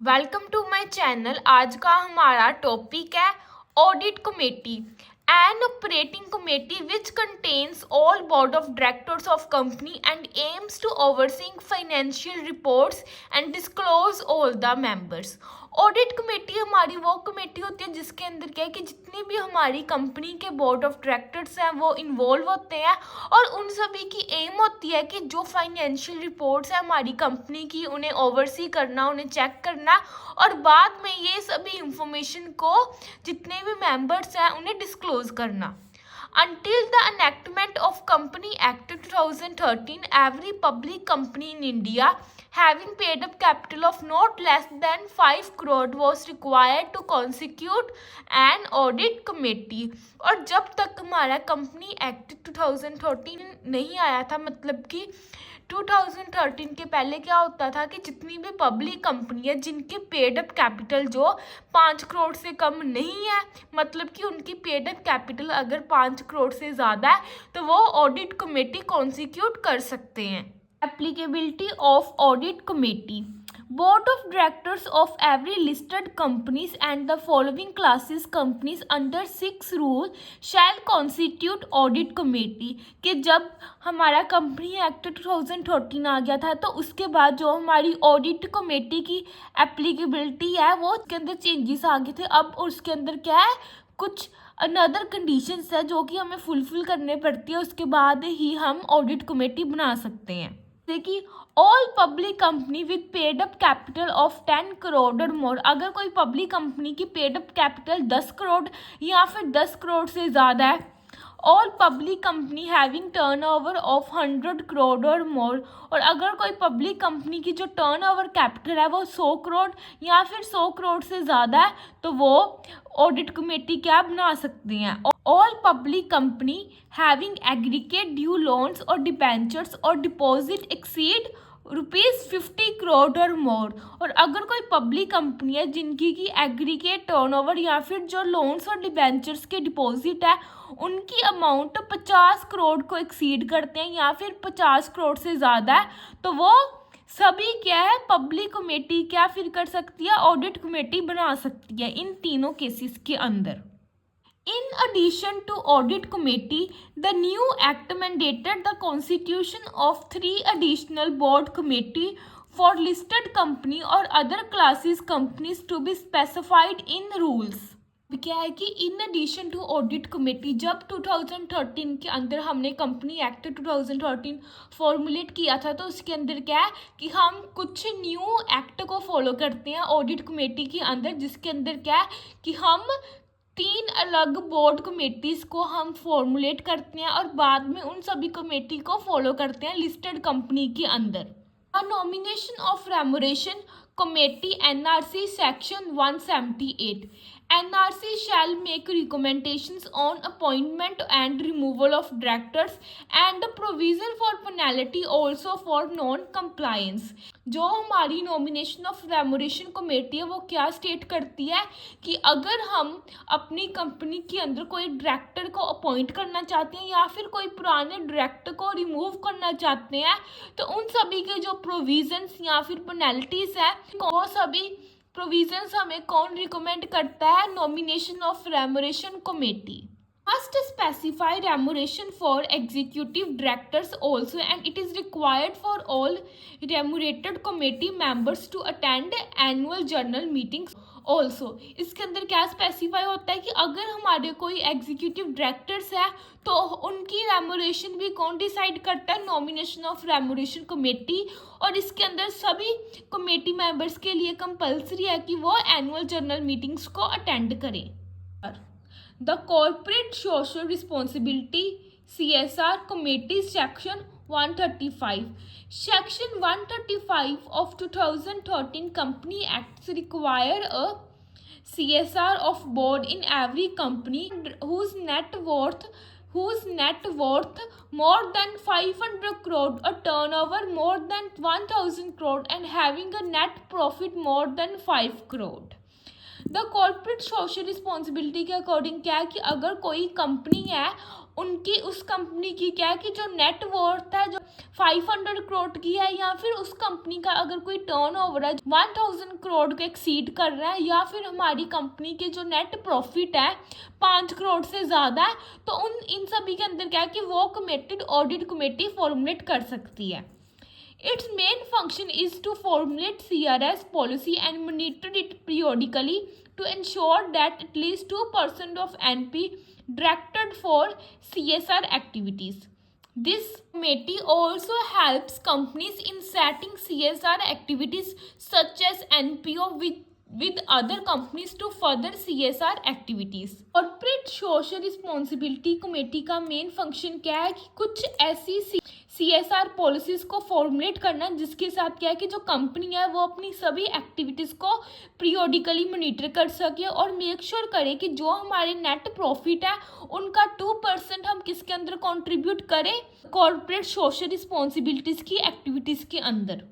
Welcome to my channel. आज का हमारा टॉपिक है audit committee. An operating committee which contains all board of directors of company and aims to overseeing financial reports and disclose all the members. Audit committee हमारी वो committee होती है जिसके अंदर क्या है कि जितनी भी हमारी कंपनी के बोर्ड ऑफ डायरेक्टर्स हैं वो इन्वॉल्व होते हैं और उन सभी की एम होती है कि जो फाइनेंशियल रिपोर्ट्स है हमारी कंपनी की उन्हें ओवरसी करना, उन्हें चेक करना और बाद में ये सभी इंफॉर्मेशन को जितने भी मेंबर्स हैं उन्हें डिस्क्लोज करना। Until the enactment of Company Act 2013, every public company in India having paid up capital of not less than 5 crore was required to constitute an audit committee। और जब तक हमारा कंपनी एक्ट 2013 नहीं आया था, मतलब कि 2013 के पहले क्या होता था कि जितनी भी पब्लिक कंपनी है जिनके पेड अप कैपिटल जो 5 करोड़ से कम नहीं है, मतलब कि उनकी पेड अप कैपिटल अगर 5 करोड़ से ज़्यादा है तो वो ऑडिट कमेटी कॉन्स्टिट्यूट कर सकते हैं। Applicability of audit committee. Board of Directors of every listed companies and the following classes companies under 6 rule shall constitute audit committee। कि जब हमारा कंपनी एक्ट 2013 आ गया था तो उसके बाद जो हमारी ऑडिट कमेटी की एप्लीकेबिलिटी है वो उसके अंदर चेंजेस आ गए थे। अब उसके अंदर क्या है, कुछ अनदर कंडीशंस है जो कि हमें फुलफिल करने पड़ती है, उसके बाद ही हम ऑडिट कमेटी बना सकते हैं। जैसे कि all public company with paid up capital of 10 crore और मोर। अगर कोई पब्लिक कंपनी की पेड अप कैपिटल 10 करोड़ या फिर 10 करोड़ से ज़्यादा है। All public company having turnover of 100 crore और मोर। और अगर कोई पब्लिक कंपनी की जो टर्नओवर कैपिटल है वो 100 करोड़ या फिर 100 करोड़ से ज़्यादा है तो वो ऑडिट कमेटी क्या बना सकती हैं। All public company having aggregate due loans और डिबेंचर्स और डिपॉजिट एक्सीड ₹50 करोड़ और मोर। और अगर कोई पब्लिक कंपनी है जिनकी की एग्रीगेट टर्नओवर या फिर जो लोन्स और डिबेंचर्स के डिपॉजिट है उनकी अमाउंट 50 करोड़ को एक्सीड करते हैं या फिर 50 करोड़ से ज़्यादा है तो वो सभी क्या है, पब्लिक कमेटी क्या फिर कर सकती है, ऑडिट कमेटी बना सकती है इन तीनों केसेस के अंदर। In addition to audit committee, the new act mandated the constitution of 3 additional board committee for listed company or other classes companies to be specified in rules। क्या है कि in addition to audit committee जब 2013 के अंदर हमने company act 2013 formulate किया था तो उसके अंदर क्या है कि हम कुछ न्यू एक्ट को फॉलो करते हैं ऑडिट कमेटी के अंदर, जिसके अंदर क्या है कि हम 3 अलग बोर्ड कमेटीज़ को हम फॉर्मुलेट करते हैं और बाद में उन सभी कमेटी को फॉलो करते हैं लिस्टेड कंपनी के अंदर। A nomination of remuneration committee NRC section 178। NRC shall make recommendations on appointment and removal of directors and the provision for penalty also for non-compliance। जो हमारी नॉमिनेशन ऑफ रेमुनेशन कमेटी है वो क्या state करती है कि अगर हम अपनी कंपनी के अंदर कोई डायरेक्टर को अपॉइंट करना चाहते हैं या फिर कोई पुराने डायरेक्टर को रिमूव करना चाहते हैं तो उन सभी के जो प्रोविजंस या फिर पेनल्टीज है वो सभी प्रोविजंस हमें कौन रिकमेंड करता है, nomination of remuneration committee. Must specify remuneration for executive directors also and it is required for all remunerated committee members to attend annual general meetings also। इसके अंदर क्या स्पेसिफाई होता है कि अगर हमारे कोई एग्जीक्यूटिव डायरेक्टर्स है तो उनकी रेमुनेशन भी कौन डिसाइड करता है, नॉमिनेशन ऑफ रेमुनेशन कमेटी। और इसके अंदर सभी कमेटी मेंबर्स के लिए कंपल्सरी है कि वो एनुअल जनरल मीटिंग्स को अटेंड करें। The Corporate Social Responsibility CSR Committee Section 135। Section 135 of 2013 Company Acts require a CSR of board in every company whose net worth more than 500 crore, a turnover more than 1000 crore and having a net profit more than 5 crore। The corporate social responsibility के according क्या है कि अगर कोई company है, उनकी उस company की क्या है कि जो नेट वर्थ है जो 500 करोड़ की है, या फिर उस कंपनी का अगर कोई टर्नओवर है 1000 करोड़ को एक्सीड कर रहा है, या फिर हमारी कंपनी के जो नेट प्रॉफिट है 5 करोड़ से ज़्यादा है, तो इन सभी के अंदर क्या है कि वो कमेटेड ऑडिट कमेटी फॉर्मुलेट कर सकती है। Its main function is to formulate CRS policy and monitor it periodically to ensure that at least 2% of NP directed for CSR activities. This committee also helps companies in setting CSR activities such as NPO with other companies to further CSR activities. Corporate social responsibility committee का main function क्या है कि कुछ ऐसी CSR policies को formulate करना जिसके साथ क्या है कि जो कंपनी है वो अपनी सभी एक्टिविटीज़ को पीरियोडिकली मॉनिटर कर सके और मेक श्योर करे कि जो हमारे नेट प्रॉफिट है उनका 2% हम किसके अंदर कंट्रीब्यूट करें, कॉर्पोरेट सोशल रिस्पॉन्सिबिलिटीज़ की एक्टिविटीज़ के अंदर।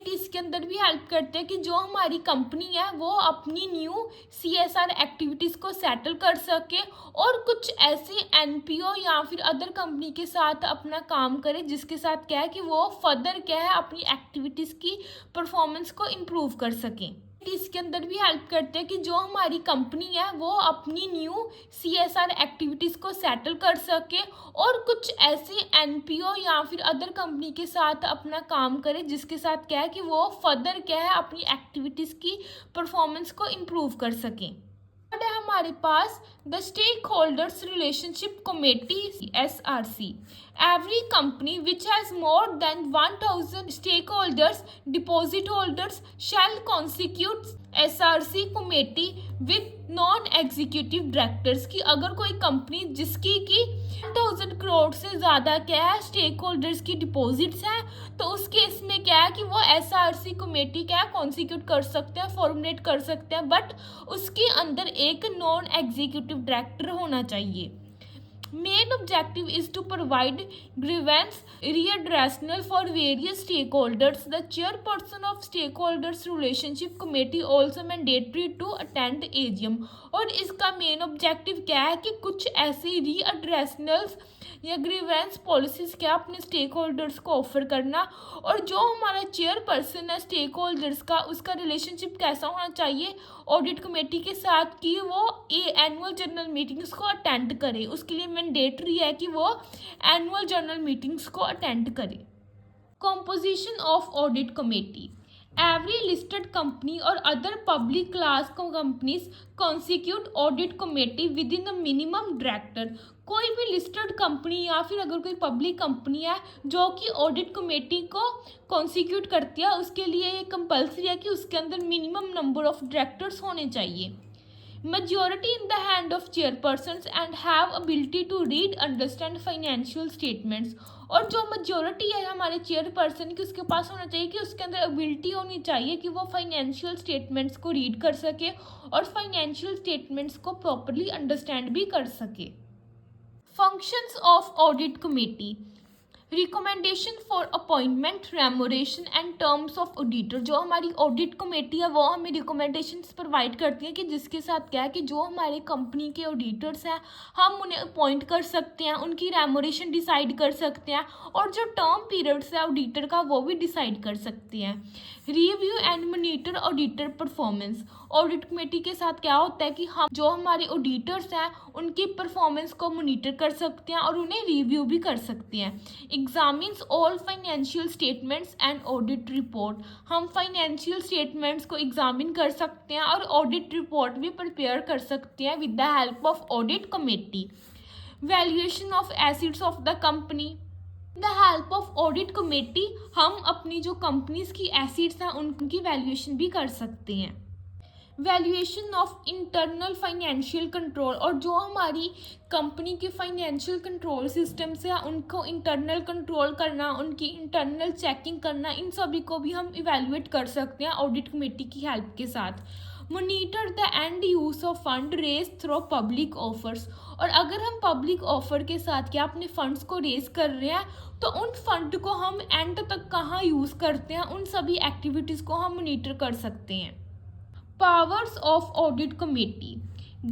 इसके अंदर भी हेल्प करते हैं कि जो हमारी कंपनी है वो अपनी न्यू CSR एक्टिविटीज़ को सेटल कर सके और कुछ ऐसे NPO या फिर अदर कंपनी के साथ अपना काम करे जिसके साथ क्या है कि वो फर्दर क्या है अपनी एक्टिविटीज़ की परफॉर्मेंस को इम्प्रूव कर सकें। इसके अंदर भी हेल्प करते हैं कि जो हमारी कंपनी है वो अपनी न्यू CSR एक्टिविटीज़ को सेटल कर सके और कुछ ऐसे NPO या फिर अदर कंपनी के साथ अपना काम करे जिसके साथ क्या है कि वो फर्दर क्या है अपनी एक्टिविटीज़ की परफॉर्मेंस को इम्प्रूव कर सकें। और है हमारे पास the stakeholders relationship committee SRC। Every company which has more than 1000 stakeholders, deposit holders shall constitute SRC committee with non-executive directors। की अगर कोई कंपनी जिसकी कि 1000 करोड़ से ज़्यादा क्या है स्टेक होल्डर्स की डिपॉजिट्स हैं, तो उस केस में क्या है कि वो SRC कमेटी क्या है कॉन्स्टिट्यूट कर सकते हैं, फॉर्मुलेट कर सकते हैं, बट उसके अंदर एक नॉन एग्जीक्यूटिव डायरेक्टर होना चाहिए। Main objective is to provide grievance redressal for various stakeholders. The chairperson of stakeholders relationship committee also mandatory to attend AGM। और इसका मेन ऑब्जेक्टिव क्या है कि कुछ ऐसी रीएड्रेसनल्स या ग्रीवेंस पॉलिसीज़ क्या अपने स्टेक होल्डर्स को ऑफर करना, और जो हमारा चेयरपर्सन है स्टेक होल्डर्स का उसका रिलेशनशिप कैसा होना चाहिए ऑडिट कमेटी के साथ कि वो एनुअल जनरल मीटिंग्स को अटेंड करे। उसके लिए मैंडेटरी है कि वो एनुअल जनरल मीटिंग्स को अटेंड करे। Composition of audit committee. Every listed company or other public class companies constitute audit committee within the minimum director। कोई भी लिस्टेड कंपनी या फिर अगर कोई पब्लिक कंपनी है जो कि ऑडिट कमेटी को कॉन्स्टिट्यूट करती है, उसके लिए ये कंपल्सरी है कि उसके अंदर मिनिमम नंबर ऑफ डायरेक्टर्स होने चाहिए। Majority in the hand of chairpersons and have ability to read, understand financial statements। और जो मेजोरिटी है हमारे चेयरपर्सन की उसके पास होना चाहिए कि उसके अंदर एबिलिटी होनी चाहिए कि वो फाइनेंशियल स्टेटमेंट्स को रीड कर सके और फाइनेंशियल स्टेटमेंट्स को प्रॉपरली अंडरस्टैंड भी कर सके। Functions of audit committee. Recommendation for appointment, रेमोरेशन and terms of auditor. जो हमारी ऑडिट कमेटी है वो हमें रिकमेंडेशंस प्रोवाइड करती है कि जिसके साथ क्या है कि जो हमारे कंपनी के ऑडिटर्स हैं हम उन्हें अपॉइंट कर सकते हैं, उनकी रेमोरेशन डिसाइड कर सकते हैं और जो टर्म पीरियड्स है ऑडिटर का वो भी डिसाइड कर सकते हैं। Review and monitor auditor performance. Audit committee के साथ क्या होता है कि हम जो हमारे ऑडिटर्स हैं उनकी परफॉर्मेंस को मॉनिटर कर सकते हैं और उन्हें रिव्यू भी कर सकते हैं। Examines all financial statements and audit report. हम फाइनेंशियल स्टेटमेंट्स को एग्जामिन कर सकते हैं और ऑडिट रिपोर्ट भी प्रिपेयर कर सकते हैं with the help of audit committee. Valuation of assets of the company. The help of audit committee हम अपनी जो कंपनीज की एसेट्स हैं उनकी वैल्यूएशन भी कर सकते हैं। Valuation of internal financial control. और जो हमारी कंपनी के फाइनेंशियल कंट्रोल सिस्टम्स हैं उनको इंटरनल कंट्रोल करना, उनकी इंटरनल चेकिंग करना, इन सभी को भी हम इवेलुएट कर सकते हैं ऑडिट कमेटी की हेल्प के साथ। Monitor the end use of fund raise through public offers. और अगर हम पब्लिक ऑफर के साथ क्या अपने फंड्स को रेज कर रहे हैं तो उन फंड को हम एंड तक कहाँ यूज़ करते हैं उन सभी एक्टिविटीज़ को हम मोनीटर कर सकते हैं। Powers of Audit Committee.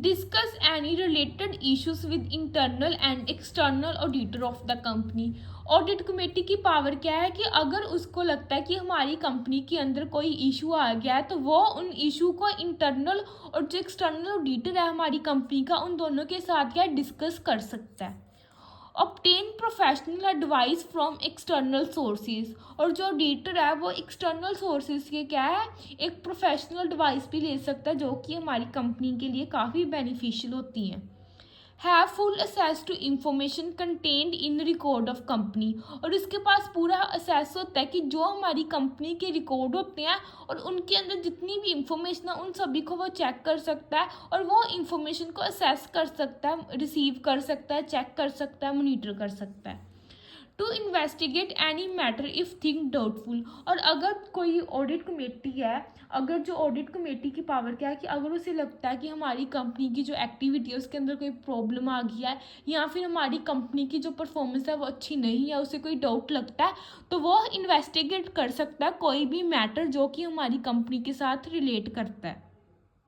Discuss any related issues with internal and external auditor of the company. Audit committee की पावर क्या है कि अगर उसको लगता है कि हमारी कंपनी के अंदर कोई इशू आ गया है तो वो उन इशू को इंटरनल और जो एक्सटर्नल ऑडिटर है हमारी कंपनी का उन दोनों के साथ क्या डिस्कस कर सकता है. Obtain professional advice from external sources. और जो ऑडिटर है वो एक्सटर्नल सोर्सेज के क्या है एक प्रोफेशनल एडवाइस भी ले सकता है जो कि हमारी कंपनी के लिए काफ़ी बेनिफिशियल होती हैं. Have full access to information contained in record of company. और इसके पास पूरा असेस होता है कि जो हमारी कंपनी के रिकॉर्ड होते हैं और उनके अंदर जितनी भी इंफॉर्मेशन है उन सभी को वो चेक कर सकता है और वो इंफॉर्मेशन को असेस कर सकता है, रिसीव कर सकता है, चेक कर सकता है, मॉनिटर कर सकता है. To investigate any matter if think doubtful. और अगर कोई ऑडिट कमेटी है, अगर जो ऑडिट कमेटी की पावर क्या है कि अगर उसे लगता है कि हमारी कंपनी की जो एक्टिविटी है उसके अंदर कोई प्रॉब्लम आ गई है या फिर हमारी कंपनी की जो परफॉर्मेंस है वो अच्छी नहीं है, उसे कोई डाउट लगता है तो वो इन्वेस्टिगेट कर सकता है कोई भी मैटर जो कि हमारी कंपनी के साथ रिलेट करता है.